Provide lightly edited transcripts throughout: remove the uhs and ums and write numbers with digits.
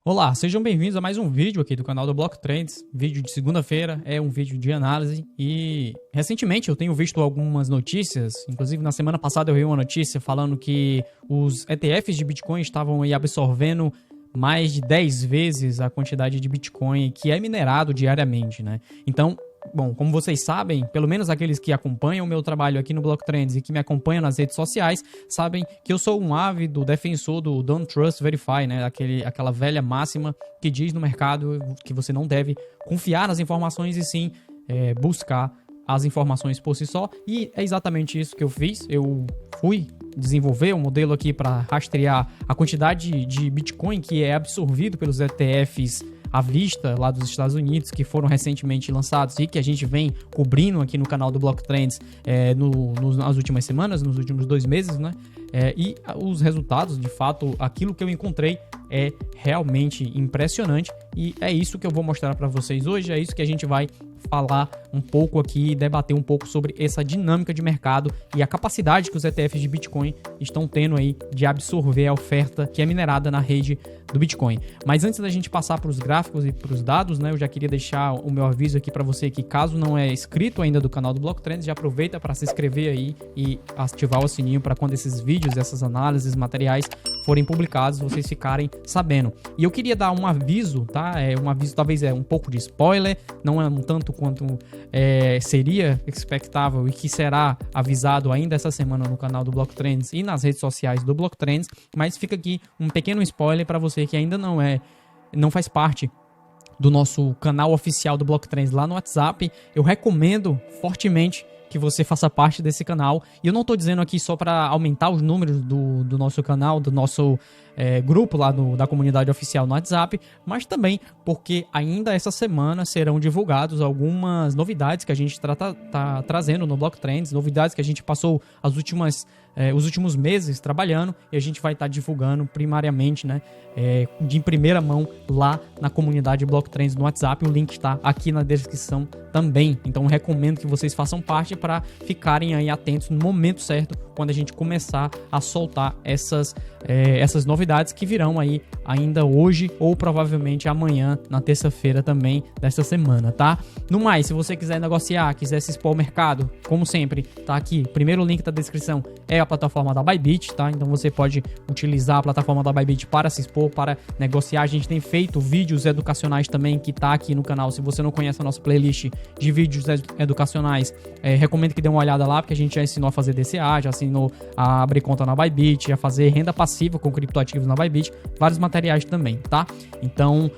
Olá, sejam bem-vindos a mais um vídeo aqui do canal do Block Trends. Vídeo de segunda-feira, é um vídeo de análise e recentemente eu tenho visto algumas notícias, inclusive na semana passada eu vi uma notícia falando que os ETFs de Bitcoin estavam aí absorvendo mais de 10 vezes a quantidade de Bitcoin que é minerado diariamente, né? Então, bom, como vocês sabem, pelo menos aqueles que acompanham o meu trabalho aqui no Block Trends e que me acompanham nas redes sociais, sabem que eu sou um ávido defensor do Don't Trust Verify, né? Aquela velha máxima que diz no mercado que você não deve confiar nas informações e sim buscar as informações por si só. E é exatamente isso que eu fiz. Eu fui desenvolver um modelo aqui para rastrear a quantidade de Bitcoin que é absorvido pelos ETFs à vista lá dos Estados Unidos, que foram recentemente lançados e que a gente vem cobrindo aqui no canal do Block Trends nas últimas semanas, nos últimos 2 meses, né? E os resultados, de fato, aquilo que eu encontrei é realmente impressionante e é isso que eu vou mostrar para vocês hoje, é isso que a gente vai falar um pouco aqui, debater um pouco sobre essa dinâmica de mercado e a capacidade que os ETFs de Bitcoin estão tendo aí de absorver a oferta que é minerada na rede do Bitcoin. Mas antes da gente passar para os gráficos e para os dados, né, eu já queria deixar o meu aviso aqui para você que caso não é inscrito ainda do canal do Block Trends, já aproveita para se inscrever aí e ativar o sininho para quando esses vídeos, essas análises, materiais forem publicados, vocês ficarem sabendo. E eu queria dar um aviso, tá? Um aviso talvez um pouco de spoiler, não é um tanto quanto seria expectável e que será avisado ainda essa semana no canal do Block Trends e nas redes sociais do Block Trends, mas fica aqui um pequeno spoiler para você que ainda não faz parte do nosso canal oficial do Block Trends lá no WhatsApp. Eu recomendo fortemente que você faça parte desse canal. E eu não estou dizendo aqui só para aumentar os números do nosso canal, do nosso grupo lá da comunidade oficial no WhatsApp, mas também porque ainda essa semana serão divulgados algumas novidades que a gente tá trazendo no Block Trends, novidades que a gente passou os últimos meses trabalhando e a gente vai estar divulgando primariamente, né, de primeira mão lá na comunidade Block Trends no WhatsApp. O link está aqui na descrição também, então recomendo que vocês façam parte para ficarem aí atentos no momento certo quando a gente começar a soltar essas novidades que virão aí ainda hoje ou provavelmente amanhã, na terça-feira também desta semana, tá? No mais, se você quiser negociar, quiser se expor ao mercado, como sempre, tá aqui, primeiro link da descrição é a plataforma da Bybit, tá? Então você pode utilizar a plataforma da Bybit para se expor, para negociar. A gente tem feito vídeos educacionais também, que tá aqui no canal. Se você não conhece a nossa playlist de vídeos educacionais, recomendo que dê uma olhada lá, porque a gente já ensinou a fazer DCA, já ensinou a abrir conta na Bybit, a fazer renda passiva com criptoativos na Bybit, vários materiais também, tá? Então,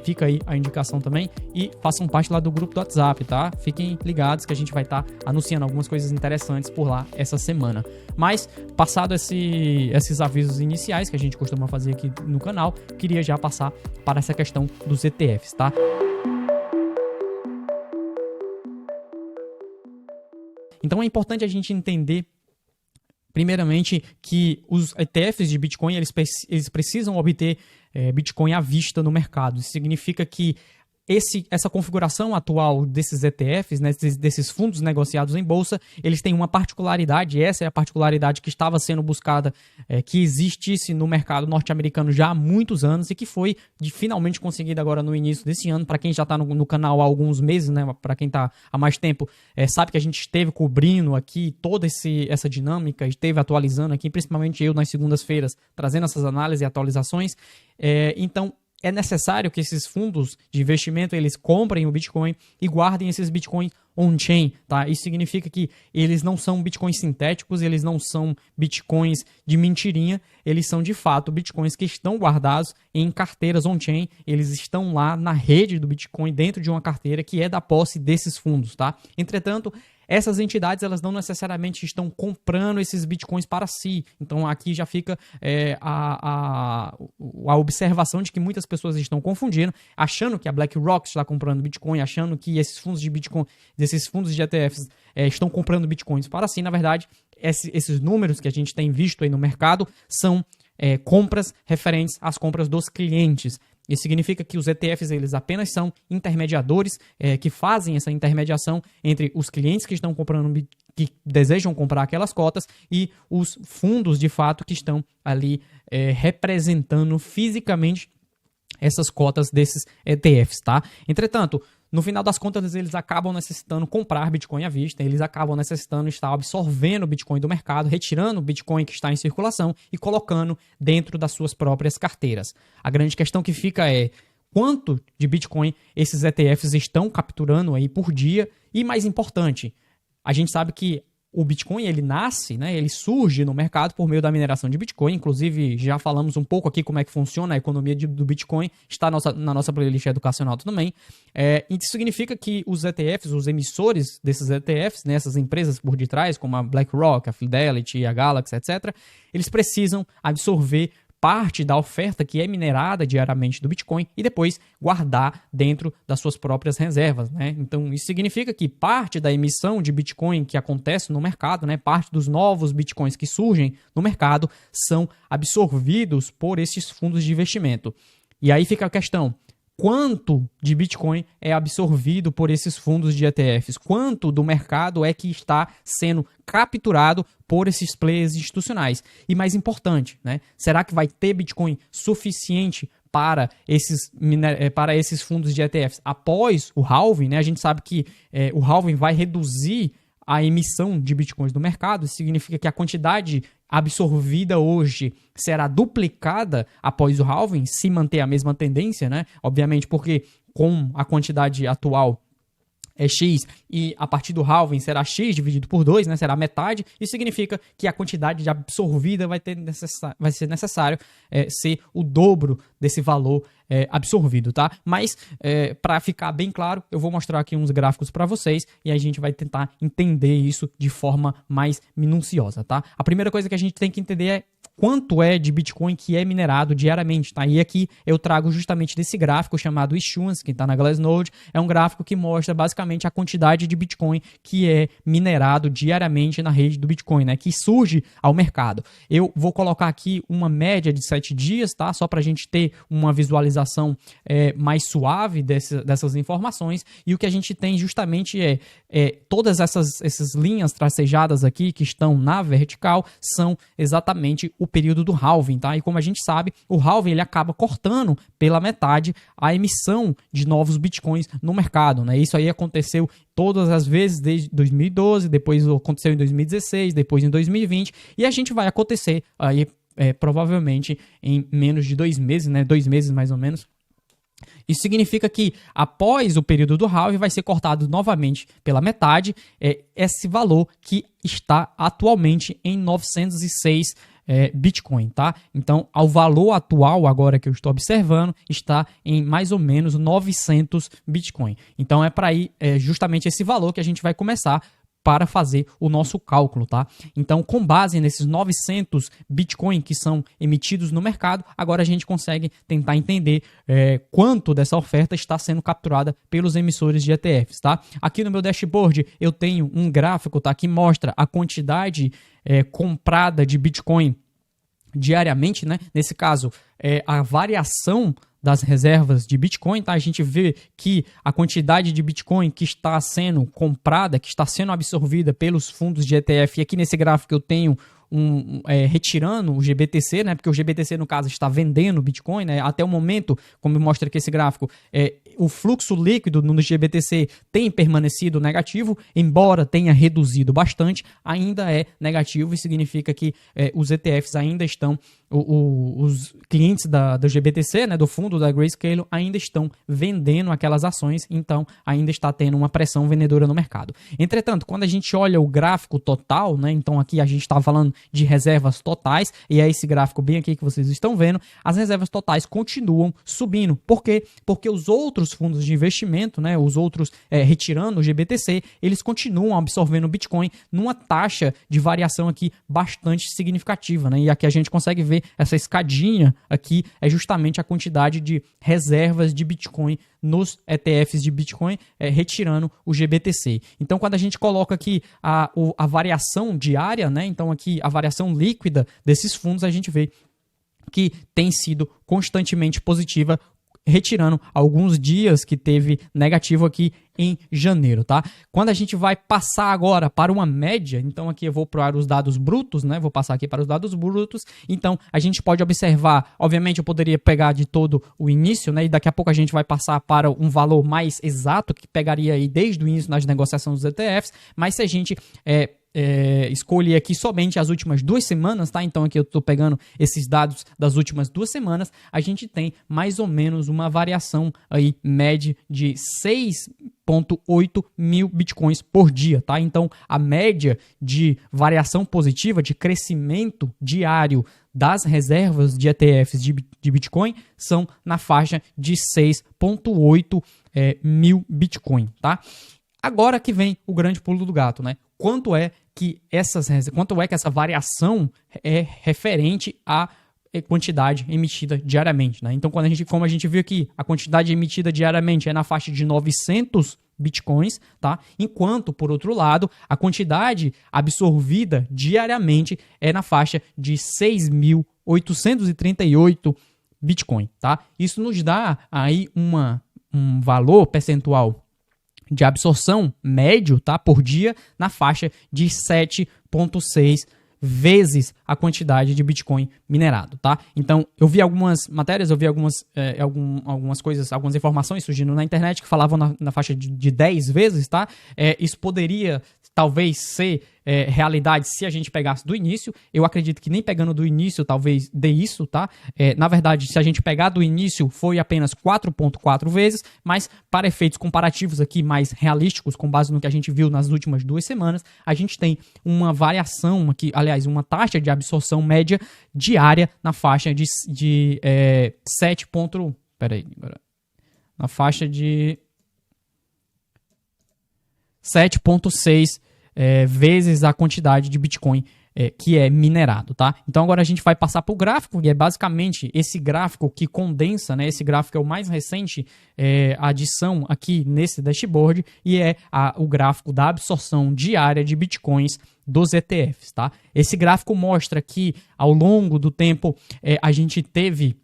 fica aí a indicação também e façam parte lá do grupo do WhatsApp, tá? Fiquem ligados que a gente vai estar anunciando algumas coisas interessantes por lá essa semana. Mas, passado esses avisos iniciais que a gente costuma fazer aqui no canal, queria já passar para essa questão dos ETFs, tá? Então é importante a gente entender, primeiramente, que os ETFs de Bitcoin eles precisam obter Bitcoin à vista no mercado. Isso significa que essa configuração atual desses ETFs, né, desses fundos negociados em bolsa, eles têm uma particularidade, essa é a particularidade que estava sendo buscada, que existisse no mercado norte-americano já há muitos anos e que foi finalmente conseguida agora no início desse ano. Para quem já está no canal há alguns meses, né, para quem está há mais tempo, sabe que a gente esteve cobrindo aqui toda essa dinâmica, esteve atualizando aqui, principalmente eu nas segundas-feiras, trazendo essas análises e atualizações. Então, é necessário que esses fundos de investimento eles comprem o Bitcoin e guardem esses Bitcoins on-chain, tá? Isso significa que eles não são Bitcoins sintéticos, eles não são Bitcoins de mentirinha, eles são de fato Bitcoins que estão guardados em carteiras on-chain, eles estão lá na rede do Bitcoin, dentro de uma carteira que é da posse desses fundos, tá? Entretanto, essas entidades elas não necessariamente estão comprando esses bitcoins para si. Então aqui já fica a observação de que muitas pessoas estão confundindo, achando que a BlackRock está comprando bitcoin, achando que esses fundos de bitcoin, desses fundos de ETFs estão comprando bitcoins para si. Na verdade, esses números que a gente tem visto aí no mercado são compras referentes às compras dos clientes. Isso significa que os ETFs eles apenas são intermediadores que fazem essa intermediação entre os clientes que estão comprando, que desejam comprar aquelas cotas e os fundos de fato que estão ali representando fisicamente essas cotas desses ETFs, tá? Entretanto, no final das contas, eles acabam necessitando comprar Bitcoin à vista, eles acabam necessitando estar absorvendo o Bitcoin do mercado, retirando o Bitcoin que está em circulação e colocando dentro das suas próprias carteiras. A grande questão que fica é quanto de Bitcoin esses ETFs estão capturando aí por dia e, mais importante, a gente sabe que o Bitcoin, ele nasce, né, ele surge no mercado por meio da mineração de Bitcoin. Inclusive, já falamos um pouco aqui como é que funciona a economia do Bitcoin. Está na nossa playlist educacional também. Isso significa que os ETFs, os emissores desses ETFs, né, essas empresas por detrás, como a BlackRock, a Fidelity, a Galaxy, etc., eles precisam absorver parte da oferta que é minerada diariamente do Bitcoin e depois guardar dentro das suas próprias reservas, né? Então, isso significa que parte da emissão de Bitcoin que acontece no mercado, né, parte dos novos Bitcoins que surgem no mercado são absorvidos por esses fundos de investimento. E aí fica a questão: quanto de Bitcoin é absorvido por esses fundos de ETFs? Quanto do mercado é que está sendo capturado por esses players institucionais? E mais importante, né? Será que vai ter Bitcoin suficiente para esses fundos de ETFs após o halving, né? A gente sabe que o halving vai reduzir a emissão de Bitcoins no mercado. Isso significa que a quantidade absorvida hoje será duplicada após o halving, se manter a mesma tendência, né? Obviamente, porque com a quantidade atual é X e a partir do halving será X dividido por 2, né? Será metade. Isso significa que a quantidade de absorvida vai ser necessário ser o dobro desse valor absorvido, tá? Mas, para ficar bem claro, eu vou mostrar aqui uns gráficos para vocês e a gente vai tentar entender isso de forma mais minuciosa, tá? A primeira coisa que a gente tem que entender é quanto é de Bitcoin que é minerado diariamente, tá? E aqui eu trago justamente desse gráfico chamado Issuance, que está na Glassnode. É um gráfico que mostra basicamente a quantidade de Bitcoin que é minerado diariamente na rede do Bitcoin, né? Que surge ao mercado. Eu vou colocar aqui uma média de 7 dias, tá? Só para a gente ter uma visualização mais suave dessas informações. E o que a gente tem justamente todas essas linhas tracejadas aqui que estão na vertical são exatamente o período do halving, tá? E como a gente sabe, o halving ele acaba cortando pela metade a emissão de novos bitcoins no mercado, né? Isso aí aconteceu todas as vezes desde 2012, depois aconteceu em 2016, depois em 2020, e a gente vai acontecer aí provavelmente em menos de 2 meses, né? 2 meses mais ou menos. Isso significa que após o período do halving vai ser cortado novamente pela metade esse valor que está atualmente em 906 Bitcoin, tá? Então, o valor atual agora que eu estou observando está em mais ou menos 900 Bitcoin. Então, justamente esse valor que a gente vai começar para fazer o nosso cálculo, tá? Então, com base nesses 900 Bitcoin que são emitidos no mercado, agora a gente consegue tentar entender quanto dessa oferta está sendo capturada pelos emissores de ETFs, tá? Aqui no meu dashboard eu tenho um gráfico, tá? Que mostra a quantidade comprada de Bitcoin diariamente, né? Nesse caso, a variação das reservas de Bitcoin, tá? A gente vê que a quantidade de Bitcoin que está sendo comprada, que está sendo absorvida pelos fundos de ETF, e aqui nesse gráfico eu tenho retirando o GBTC, né? Porque o GBTC, no caso, está vendendo Bitcoin, né? Até o momento, como mostra aqui esse gráfico, o fluxo líquido no GBTC tem permanecido negativo, embora tenha reduzido bastante, ainda é negativo, e significa que os ETFs ainda estão, os clientes do GBTC, né, do fundo da Grayscale, ainda estão vendendo aquelas ações, então ainda está tendo uma pressão vendedora no mercado. Entretanto, quando a gente olha o gráfico total, né, então aqui a gente está falando de reservas totais, e é esse gráfico bem aqui que vocês estão vendo, as reservas totais continuam subindo. Por quê? Porque os outros fundos de investimento, né, os outros retirando o GBTC, eles continuam absorvendo o Bitcoin numa taxa de variação aqui bastante significativa, né? E aqui a gente consegue ver essa escadinha aqui, é justamente a quantidade de reservas de Bitcoin nos ETFs de Bitcoin, retirando o GBTC. Então, quando a gente coloca aqui a variação diária, né? Então aqui a variação líquida desses fundos, a gente vê que tem sido constantemente positiva retirando alguns dias que teve negativo aqui em janeiro, tá? Quando a gente vai passar agora para uma média, então aqui eu vou para os dados brutos, né? Vou passar aqui para os dados brutos. Então a gente pode observar, obviamente eu poderia pegar de todo o início, né? E daqui a pouco a gente vai passar para um valor mais exato que pegaria aí desde o início nas negociações dos ETFs, mas se a gente escolher aqui somente as últimas 2 semanas, tá? Então aqui eu estou pegando esses dados das últimas 2 semanas, a gente tem mais ou menos uma variação aí média de 6,8 mil bitcoins por dia, tá? Então a média de variação positiva, de crescimento diário das reservas de ETFs de Bitcoin são na faixa de 6,8 mil Bitcoin, tá? Agora que vem o grande pulo do gato, né? Quanto é que essa variação é referente à quantidade emitida diariamente, né? Então, como a gente viu aqui, a quantidade emitida diariamente é na faixa de 900 bitcoins, tá? Enquanto, por outro lado, a quantidade absorvida diariamente é na faixa de 6.838 bitcoin, tá? Isso nos dá aí um valor percentual de absorção médio, tá, por dia na faixa de 7,6 vezes a quantidade de Bitcoin minerado, tá? Então, eu vi algumas matérias, eu vi algumas coisas, algumas informações surgindo na internet que falavam na faixa de 10 vezes, tá? Isso poderia talvez ser realidade se a gente pegasse do início. Eu acredito que nem pegando do início talvez dê isso, tá? Na verdade, se a gente pegar do início, foi apenas 4,4 vezes, mas para efeitos comparativos aqui mais realísticos, com base no que a gente viu nas últimas 2 semanas, a gente tem uma variação aqui, aliás, uma taxa de absorção média diária na faixa de 7,6 vezes a quantidade de Bitcoin que é minerado, tá? Então agora a gente vai passar para o gráfico, e é basicamente esse gráfico que condensa, né? Esse gráfico é o mais recente adição aqui nesse dashboard, e é o gráfico da absorção diária de Bitcoins dos ETFs, tá? Esse gráfico mostra que ao longo do tempo a gente teve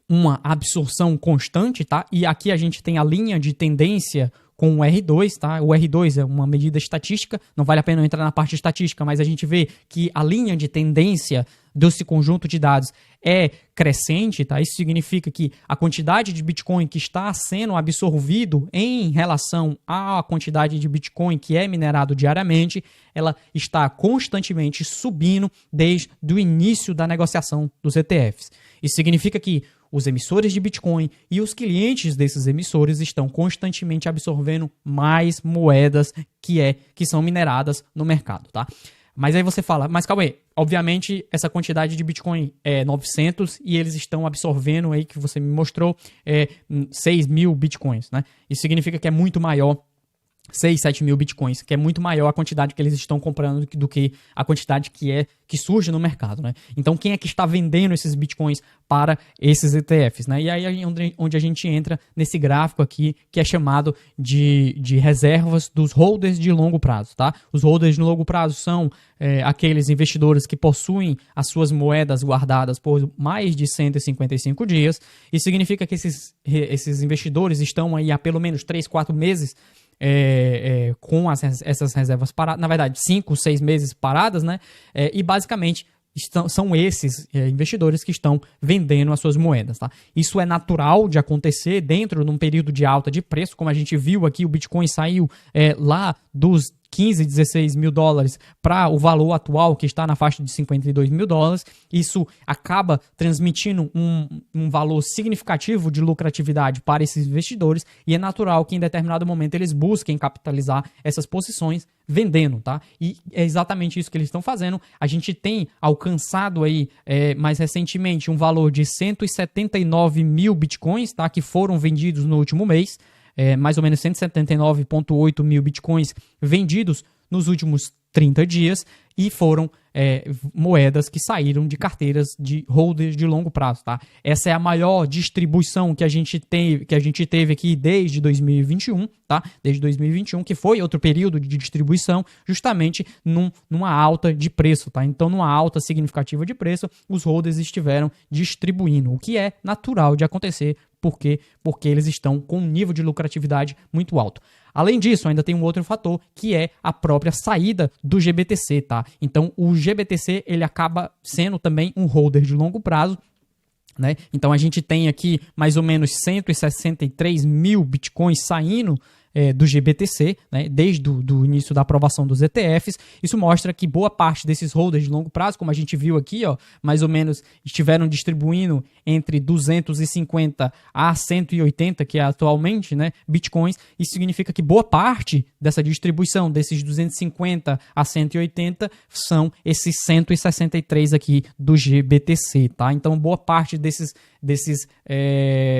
uma absorção constante, tá? E aqui a gente tem a linha de tendência com o R2, tá? O R2 é uma medida estatística, não vale a pena entrar na parte estatística, mas a gente vê que a linha de tendência desse conjunto de dados é crescente, tá? Isso significa que a quantidade de Bitcoin que está sendo absorvido em relação à quantidade de Bitcoin que é minerado diariamente, ela está constantemente subindo desde o início da negociação dos ETFs. Isso significa que os emissores de Bitcoin e os clientes desses emissores estão constantemente absorvendo mais moedas que são mineradas no mercado, tá? Mas aí você fala, mas calma aí, obviamente essa quantidade de Bitcoin é 900 e eles estão absorvendo aí, que você me mostrou, 6 mil Bitcoins, né? Isso significa que é muito maior, 6, 7 mil Bitcoins, que é muito maior a quantidade que eles estão comprando do que a quantidade que surge no mercado, né? Então, quem é que está vendendo esses Bitcoins para esses ETFs, né? E aí é onde a gente entra nesse gráfico aqui, que é chamado de reservas dos holders de longo prazo, tá? Os holders de longo prazo são aqueles investidores que possuem as suas moedas guardadas por mais de 155 dias. Isso significa que esses investidores estão aí há pelo menos 3, 4 meses com essas reservas paradas, na verdade 5, 6 meses paradas, né? E basicamente são esses investidores que estão vendendo as suas moedas, tá? Isso é natural de acontecer dentro de um período de alta de preço, como a gente viu aqui, o Bitcoin saiu lá dos 15, 16 mil dólares para o valor atual que está na faixa de 52 mil dólares. Isso acaba transmitindo um valor significativo de lucratividade para esses investidores, e é natural que em determinado momento eles busquem capitalizar essas posições vendendo, tá? E é exatamente isso que eles estão fazendo. A gente tem alcançado aí mais recentemente um valor de 179 mil bitcoins, tá? Que foram vendidos no último mês. Mais ou menos 179,8 mil bitcoins vendidos nos últimos 30 dias, e foram moedas que saíram de carteiras de holders de longo prazo, tá? Essa é a maior distribuição que a gente teve aqui desde 2021, tá? Desde 2021, que foi outro período de distribuição, justamente numa alta de preço, tá? Então, numa alta significativa de preço, os holders estiveram distribuindo, o que é natural de acontecer Por quê? Porque eles estão com um nível de lucratividade muito alto. Além disso, ainda tem um outro fator, que é a própria saída do GBTC, tá? Então, o GBTC, ele acaba sendo também um holder de longo prazo, né? Então, a gente tem aqui mais ou menos 163 mil bitcoins saindo do GBTC, né, desde o início da aprovação dos ETFs. Isso mostra que boa parte desses holders de longo prazo, como a gente viu aqui, ó, mais ou menos estiveram distribuindo entre 250 a 180, que é atualmente, né, bitcoins. Isso significa que boa parte dessa distribuição, desses 250 a 180, são esses 163 aqui do GBTC, tá? Então, boa parte desses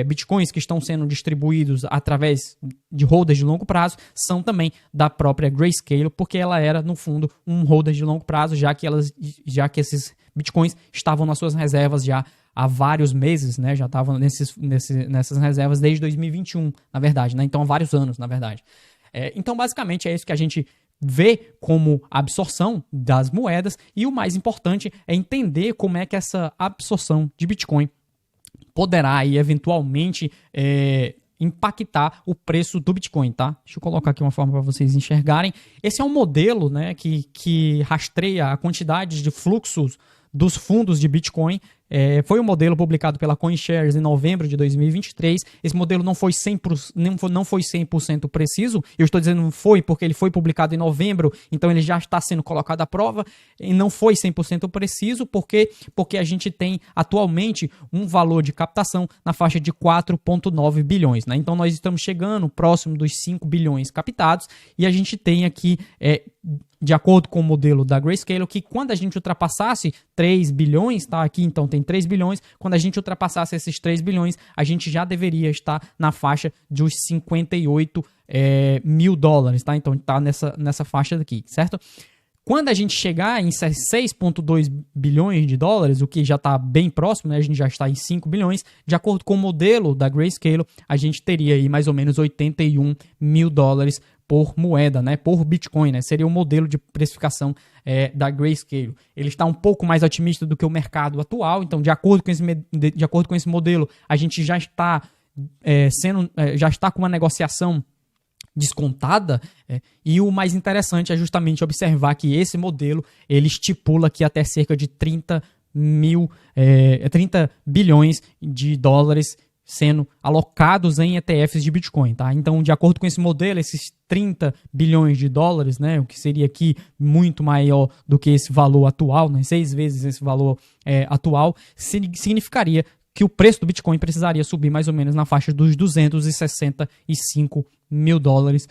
bitcoins que estão sendo distribuídos através de holders de longo prazo são também da própria Grayscale, porque ela era, no fundo, um holder de longo prazo, já que esses bitcoins estavam nas suas reservas já há vários meses, né? Já estavam nessas reservas desde 2021, na verdade, né? Então, há vários anos, na verdade. Então, basicamente, é isso que a gente vê como absorção das moedas, e o mais importante é entender como é que essa absorção de Bitcoin poderá aí, eventualmente, impactar o preço do Bitcoin, tá? Deixa eu colocar aqui uma forma para vocês enxergarem. Esse é um modelo, né, que rastreia a quantidade de fluxos dos fundos de Bitcoin. Foi um modelo publicado pela CoinShares em novembro de 2023. Esse modelo não foi 100% preciso. Eu estou dizendo foi porque ele foi publicado em novembro, então ele já está sendo colocado à prova. E não foi 100% preciso porque a gente tem atualmente um valor de captação na faixa de 4,9 bilhões. Né? Então nós estamos chegando próximo dos 5 bilhões captados, e a gente tem aqui, de acordo com o modelo da Grayscale, que quando a gente ultrapassasse 3 bilhões, tá? Aqui então tem 3 bilhões, quando a gente ultrapassasse esses 3 bilhões, a gente já deveria estar na faixa dos 58 mil dólares, tá? Então tá nessa faixa daqui, certo? Quando a gente chegar em 6,2 bilhões de dólares, o que já está bem próximo, né? A gente já está em 5 bilhões, de acordo com o modelo da Grayscale, a gente teria aí mais ou menos 81 mil dólares por moeda, né? Por Bitcoin, né? Seria o modelo de precificação da Grayscale. Ele está um pouco mais otimista do que o mercado atual, então de acordo com esse modelo, a gente já está já está com uma negociação descontada, e o mais interessante é justamente observar que esse modelo ele estipula que até cerca de 30 bilhões de dólares sendo alocados em ETFs de Bitcoin, tá? Então, de acordo com esse modelo, esses 30 bilhões de dólares, né, o que seria aqui muito maior do que esse valor atual, né, 6 vezes esse valor atual, significaria que o preço do Bitcoin precisaria subir mais ou menos na faixa dos 265 mil dólares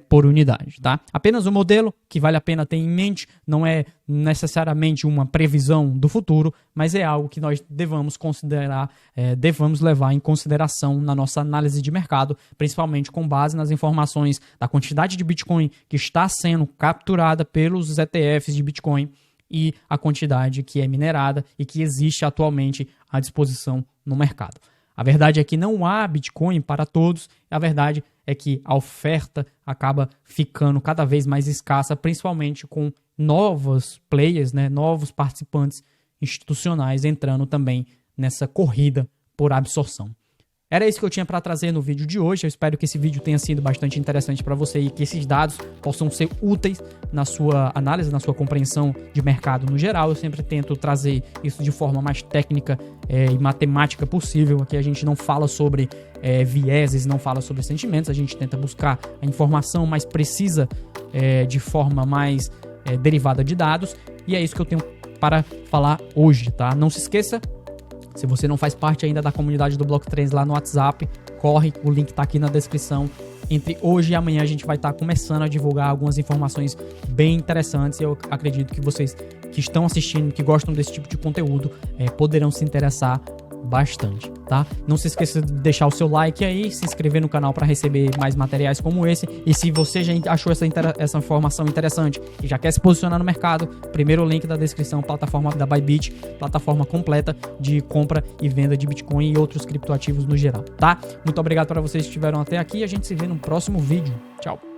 por unidade, tá? Apenas um modelo que vale a pena ter em mente, não é necessariamente uma previsão do futuro, mas é algo que nós devamos considerar, devamos levar em consideração na nossa análise de mercado, principalmente com base nas informações da quantidade de Bitcoin que está sendo capturada pelos ETFs de Bitcoin e a quantidade que é minerada e que existe atualmente à disposição no mercado. A verdade é que não há Bitcoin para todos, a verdade é que a oferta acaba ficando cada vez mais escassa, principalmente com novos players, né, novos participantes institucionais entrando também nessa corrida por absorção. Era isso que eu tinha para trazer no vídeo de hoje. Eu espero que esse vídeo tenha sido bastante interessante para você e que esses dados possam ser úteis na sua análise, na sua compreensão de mercado no geral. Eu sempre tento trazer isso de forma mais técnica e matemática possível. Aqui a gente não fala sobre vieses, não fala sobre sentimentos. A gente tenta buscar a informação mais precisa de forma mais derivada de dados. E é isso que eu tenho para falar hoje, tá? Não se esqueça, se você não faz parte ainda da comunidade do Block Trends lá no WhatsApp, corre, o link está aqui na descrição. Entre hoje e amanhã a gente vai estar começando a divulgar algumas informações bem interessantes. Eu acredito que vocês que estão assistindo, que gostam desse tipo de conteúdo, poderão se interessar bastante, tá? Não se esqueça de deixar o seu like aí, se inscrever no canal para receber mais materiais como esse. E se você já achou essa informação interessante e já quer se posicionar no mercado, primeiro link da descrição, plataforma da Bybit, plataforma completa de compra e venda de Bitcoin e outros criptoativos no geral, tá? Muito obrigado para vocês que estiveram até aqui e a gente se vê no próximo vídeo. Tchau!